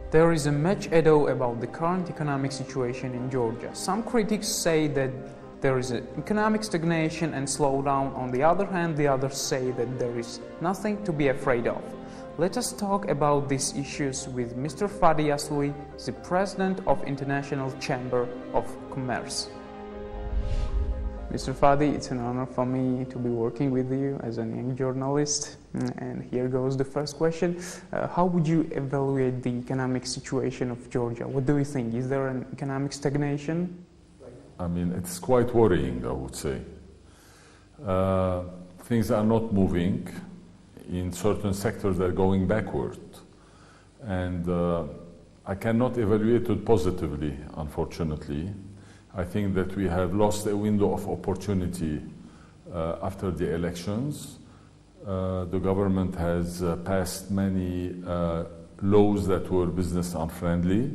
There is a much ado about the current economic situation in Georgia. Some critics say that there is an economic stagnation and slowdown. On the other hand, the others say that there is nothing to be afraid of. Let us talk about these issues with Mr. Fadi Asloui, the President of International Chamber of Commerce. Mr. Fadi, it's an honor for me to be working with you as a young journalist. And here goes the first question. How would you evaluate the economic situation of Georgia? What do you think? Is there an economic stagnation? I mean, it's quite worrying, I would say. Things are not moving. In certain sectors, they're going backward. And I cannot evaluate it positively, unfortunately. I think that we have lost a window of opportunity after the elections. The government has passed many laws that were business unfriendly.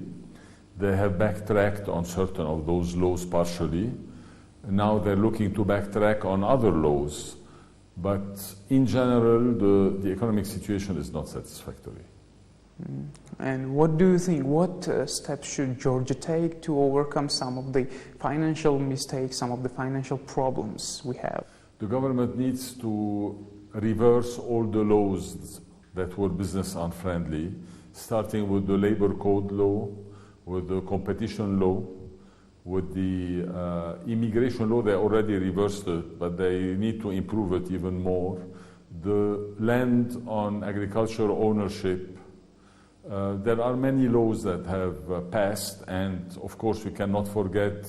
They have backtracked on certain of those laws partially. Now they're looking to backtrack on other laws. But in general, the economic situation is not satisfactory. And what do you think, what steps should Georgia take to overcome some of the financial mistakes, some of the financial problems we have? The government needs to reverse all the laws that were business unfriendly, starting with the labor code law, with the competition law, with the immigration law. They already reversed it, but they need to improve it even more. The land on agricultural ownership. There are many laws that have passed, and of course we cannot forget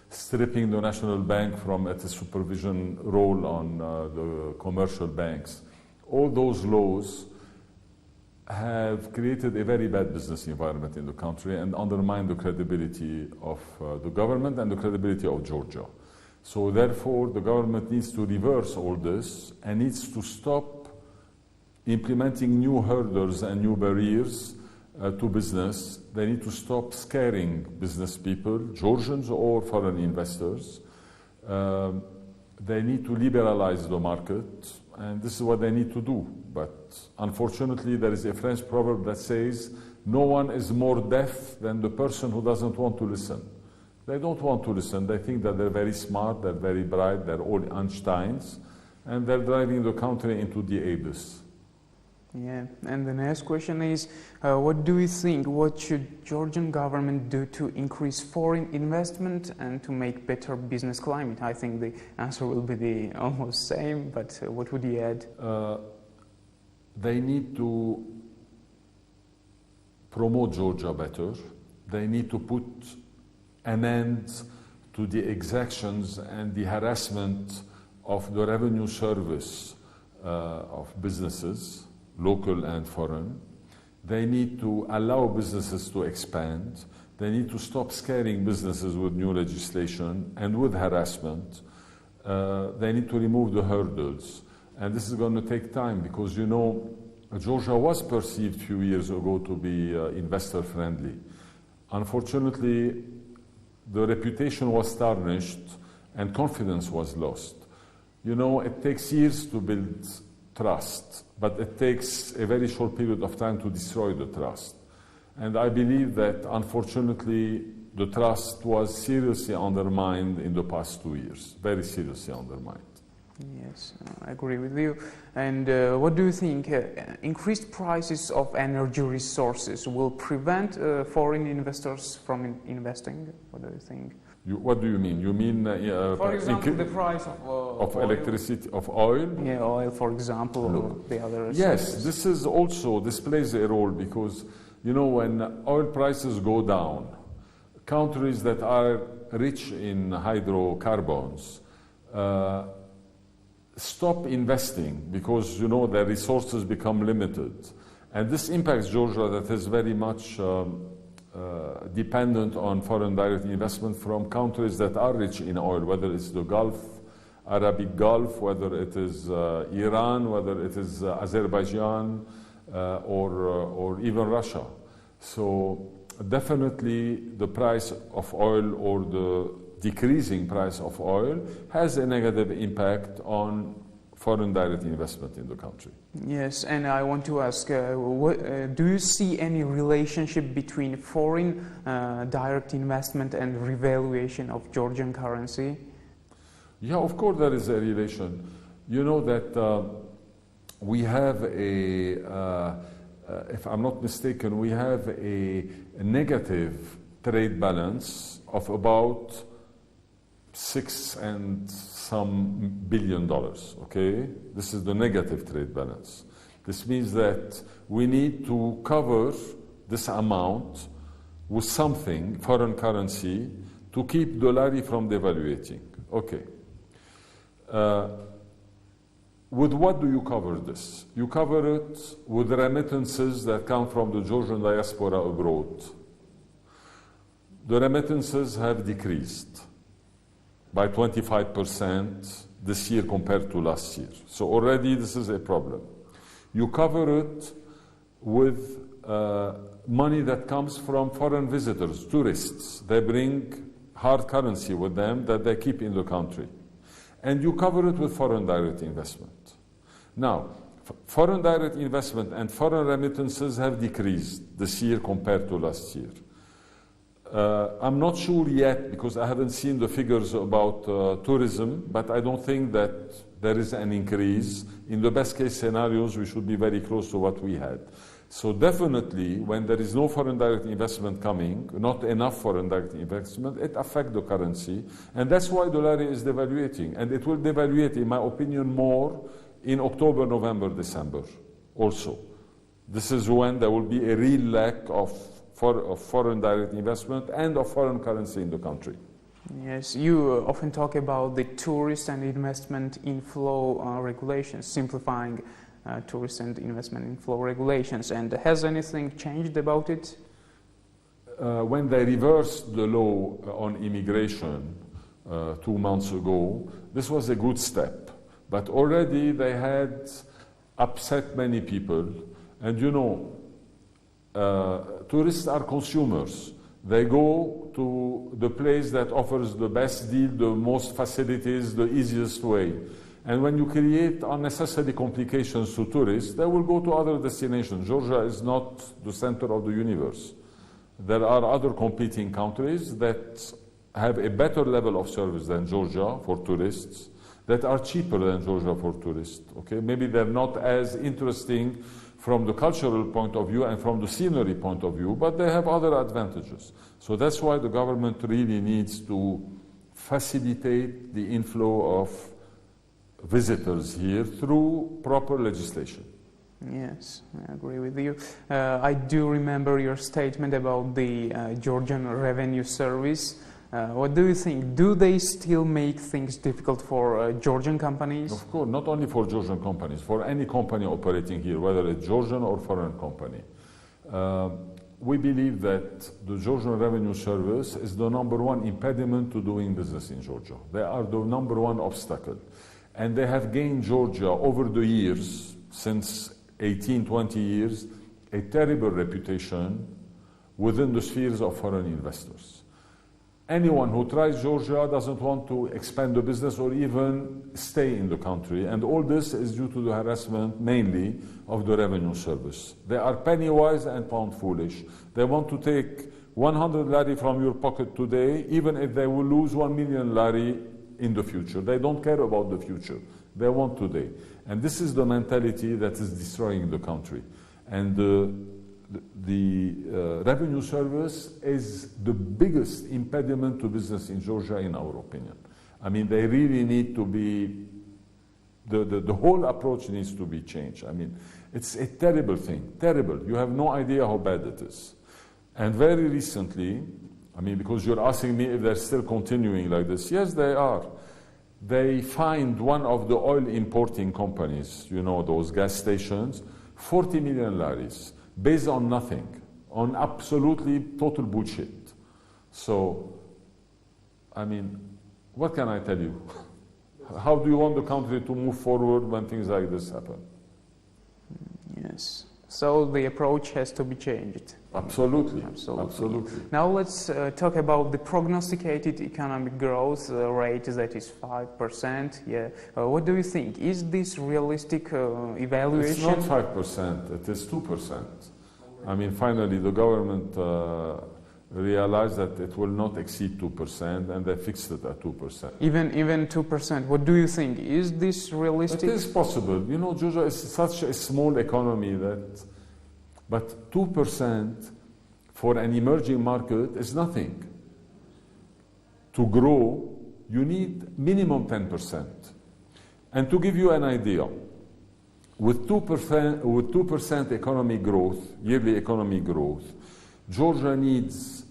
stripping the National Bank from its supervision role on the commercial banks. All those laws have created a very bad business environment in the country and undermined the credibility of the government and the credibility of Georgia. So therefore the government needs to reverse all this and needs to stop implementing new hurdles and new barriers to business. They need to stop scaring business people, Georgians or foreign investors. They need to liberalize the market, and this is what they need to do. But unfortunately, there is a French proverb that says, no one is more deaf than the person who doesn't want to listen. They don't want to listen. They think that they're very smart, they're very bright, they're all Einsteins, and they're driving the country into the abyss. Yeah, and the next question is, what do you think, what should Georgian government do to increase foreign investment and to make better business climate? I think the answer will be the almost same, but what would you add? They need to promote Georgia better. They need to put an end to the exactions and the harassment of the revenue service of businesses, local and foreign. They need to allow businesses to expand. They need to stop scaring businesses with new legislation and with harassment. They need to remove the hurdles. And this is going to take time because, you know, Georgia was perceived a few years ago to be investor friendly. Unfortunately, the reputation was tarnished and confidence was lost. You know, it takes years to build trust, but it takes a very short period of time to destroy the trust. And I believe that, unfortunately, the trust was seriously undermined in the past 2 years, very seriously undermined. Yes, I agree with you. And what do you think? Increased prices of energy resources will prevent foreign investors from investing? What do you think? What do you mean? You mean, for example, the price of electricity, of oil? Yeah, oil, for example, or the other. Yes, this plays a role because, you know, when oil prices go down, countries that are rich in hydrocarbons stop investing because, you know, their resources become limited. And this impacts Georgia, that is very much dependent on foreign direct investment from countries that are rich in oil, whether it's the Gulf, Arabic Gulf, whether it is Iran, whether it is Azerbaijan, or even Russia. So definitely the price of oil or the decreasing price of oil has a negative impact on foreign direct investment in the country. Yes, and I want to ask, do you see any relationship between foreign direct investment and revaluation of Georgian currency? Yeah, of course there is a relation. You know that we have if I'm not mistaken, we have a negative trade balance of about $6 and some billion, okay? This is the negative trade balance. This means that we need to cover this amount with something, foreign currency, to keep the lari from devaluating. Okay. With what do you cover this? You cover it with remittances that come from the Georgian diaspora abroad. The remittances have decreased by 25% this year compared to last year. So already this is a problem. You cover it with money that comes from foreign visitors, tourists. They bring hard currency with them that they keep in the country. And you cover it with foreign direct investment. Now, foreign direct investment and foreign remittances have decreased this year compared to last year. I'm not sure yet because I haven't seen the figures about tourism, but I don't think that there is an increase. In the best case scenarios, we should be very close to what we had. So definitely, when there is no foreign direct investment coming, not enough foreign direct investment, it affects the currency. And that's why the lari is devaluating. And it will devaluate, in my opinion, more in October, November, December also. This is when there will be a real lack of foreign direct investment and of foreign currency in the country. Yes, you often talk about the tourist and investment inflow regulations, simplifying tourist and investment inflow regulations. And has anything changed about it? When they reversed the law on immigration 2 months ago, this was a good step. But already they had upset many people. And you know, tourists are consumers. They go to the place that offers the best deal, the most facilities, the easiest way. And when you create unnecessary complications to tourists, they will go to other destinations. Georgia is not the center of the universe. There are other competing countries that have a better level of service than Georgia for tourists, that are cheaper than Georgia for tourists. Okay? Maybe they're not as interesting from the cultural point of view and from the scenery point of view, but they have other advantages. So that's why the government really needs to facilitate the inflow of visitors here through proper legislation. Yes, I agree with you. I do remember your statement about the Georgian Revenue Service. What do you think? Do they still make things difficult for Georgian companies? Of course, not only for Georgian companies, for any company operating here, whether it's Georgian or foreign company. We believe that the Georgian Revenue Service is the #1 impediment to doing business in Georgia. They are the #1 obstacle. And they have gained Georgia over the years, since 18, 20 years, a terrible reputation within the spheres of foreign investors. Anyone who tries Georgia doesn't want to expand the business or even stay in the country. And all this is due to the harassment, mainly, of the Revenue Service. They are penny wise and pound foolish. They want to take 100 lari from your pocket today, even if they will lose 1 million lari in the future. They don't care about the future. They want today. And this is the mentality that is destroying the country. And the Revenue Service is the biggest impediment to business in Georgia, in our opinion. I mean, they really need to be, the whole approach needs to be changed. I mean, it's a terrible thing, terrible. You have no idea how bad it is. And very recently, I mean, because you're asking me if they're still continuing like this. Yes, they are. They fined one of the oil importing companies, you know, those gas stations, 40 million laris, based on nothing, on absolutely total bullshit. So, I mean, what can I tell you? How do you want the country to move forward when things like this happen? Yes. So the approach has to be changed. Absolutely. Now let's talk about the prognosticated economic growth rate that is 5%. Yeah. What do you think? Is this realistic evaluation? It's not 5%, it is 2%. I mean, finally the government realized that it will not exceed 2% and they fixed it at 2%. Even 2%. What do you think? Is this realistic? It is possible. You know, Georgia is such a small economy that, but 2% for an emerging market is nothing. To grow, you need minimum 10%. And to give you an idea, with 2% economic growth, yearly economic growth, Georgia needs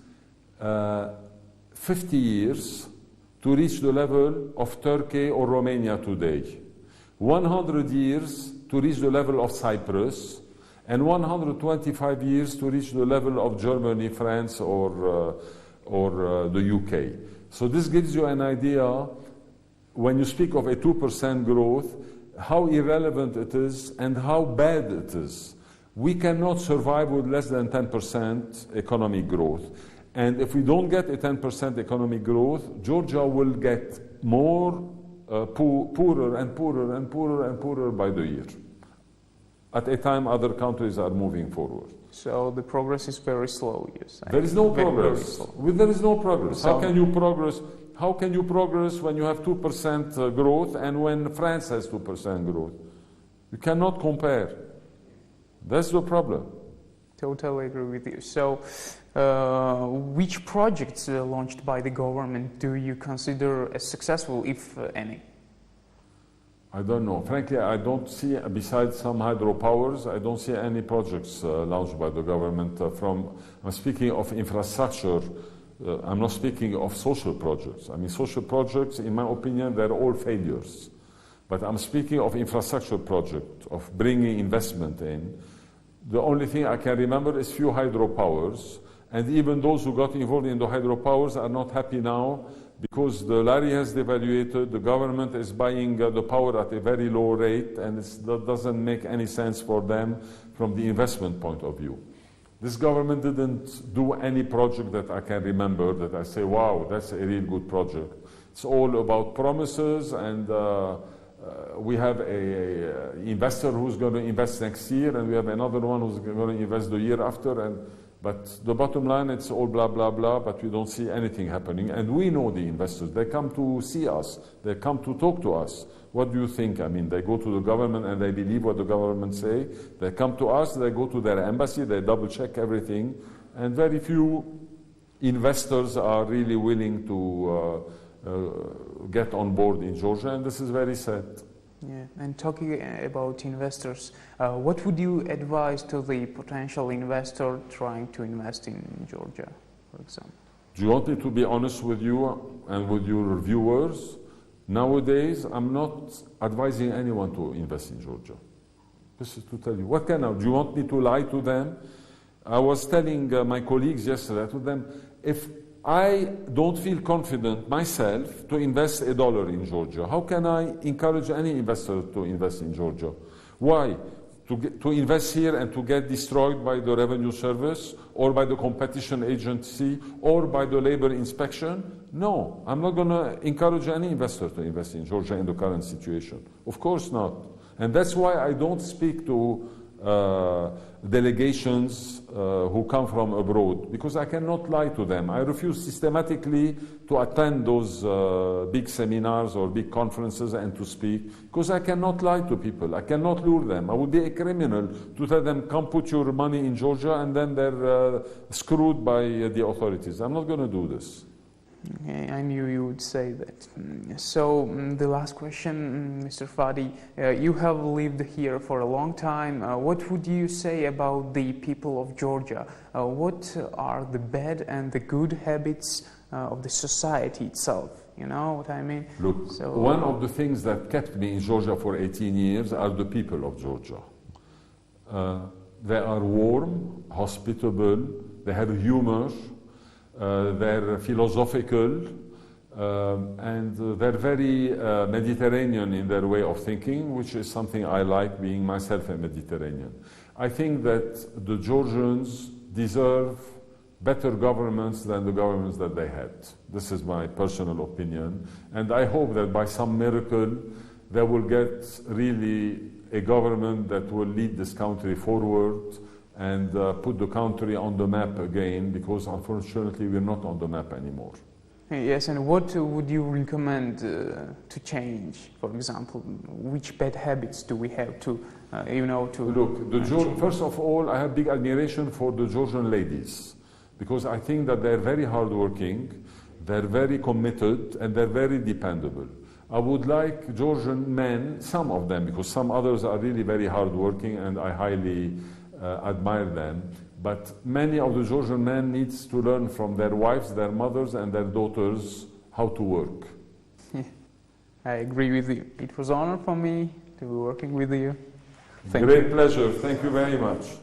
50 years to reach the level of Turkey or Romania today, 100 years to reach the level of Cyprus, and 125 years to reach the level of Germany, France, or the UK. So this gives you an idea, when you speak of a 2% growth, how irrelevant it is and how bad it is. We cannot survive with less than 10% economic growth. And if we don't get a 10% economic growth, Georgia will get more poorer and poorer and poorer and poorer by the year. At a time other countries are moving forward. So the progress is very slow, yes. There is no progress. There is no progress. How can you progress? How can you progress when you have 2% growth and when France has 2% growth? You cannot compare. That's the problem. Totally agree with you. So, which projects launched by the government do you consider as successful, if any? I don't know. Frankly, I don't see, besides some hydropowers, I don't see any projects launched by the government. I'm speaking of infrastructure. I'm not speaking of social projects. I mean, social projects, in my opinion, they're all failures. But I'm speaking of infrastructure project, of bringing investment in. The only thing I can remember is few hydropowers, and even those who got involved in the hydropowers are not happy now because the lari has devaluated, the government is buying the power at a very low rate, and that doesn't make any sense for them from the investment point of view. This government didn't do any project that I can remember that I say, wow, that's a real good project. It's all about promises, and we have an investor who's going to invest next year, and we have another one who's going to invest the year after. But the bottom line, it's all blah, blah, blah, but we don't see anything happening. And we know the investors. They come to see us. They come to talk to us. What do you think? I mean, they go to the government and they believe what the government say. They come to us, they go to their embassy, they double-check everything. And very few investors are really willing to get on board in Georgia, and this is very sad. Yeah, and talking about investors, what would you advise to the potential investor trying to invest in Georgia, for example? Do you want me to be honest with you and with your viewers? Nowadays, I'm not advising anyone to invest in Georgia. This is to tell you. What can I do? You want me to lie to them? I was telling my colleagues yesterday, I told them, if I don't feel confident myself to invest $1 in Georgia, how can I encourage any investor to invest in Georgia? Why? To invest here and to get destroyed by the revenue service or by the competition agency or by the labor inspection? No, I'm not going to encourage any investor to invest in Georgia in the current situation. Of course not. And that's why I don't speak to delegations who come from abroad, because I cannot lie to them. I refuse systematically to attend those big seminars or big conferences and to speak, because I cannot lie to people. I cannot lure them. I would be a criminal to tell them, come put your money in Georgia, and then they're screwed by the authorities. I'm not going to do this. Okay, I knew you would say that. So the last question, Mr. Fadi, you have lived here for a long time. What would you say about the people of Georgia? What are the bad and the good habits of the society itself? You know what I mean? Look, one of the things that kept me in Georgia for 18 years are the people of Georgia. They are warm, hospitable, they have humor, they're philosophical, and they're very Mediterranean in their way of thinking, which is something I like, being myself a Mediterranean. I think that the Georgians deserve better governments than the governments that they had. This is my personal opinion, and I hope that by some miracle they will get really a government that will lead this country forward and put the country on the map again, because unfortunately we're not on the map anymore. Yes, and what would you recommend to change? For example, which bad habits do we have to, to... Look, first of all, I have big admiration for the Georgian ladies, because I think that they're very hardworking, they're very committed, and they're very dependable. I would like Georgian men, some of them, because some others are really very hardworking, and I highly admire them. But many of the Georgian men needs to learn from their wives, their mothers, and their daughters how to work. Yeah, I agree with you. It was an honor for me to be working with you. Thank you. Great pleasure. Thank you very much.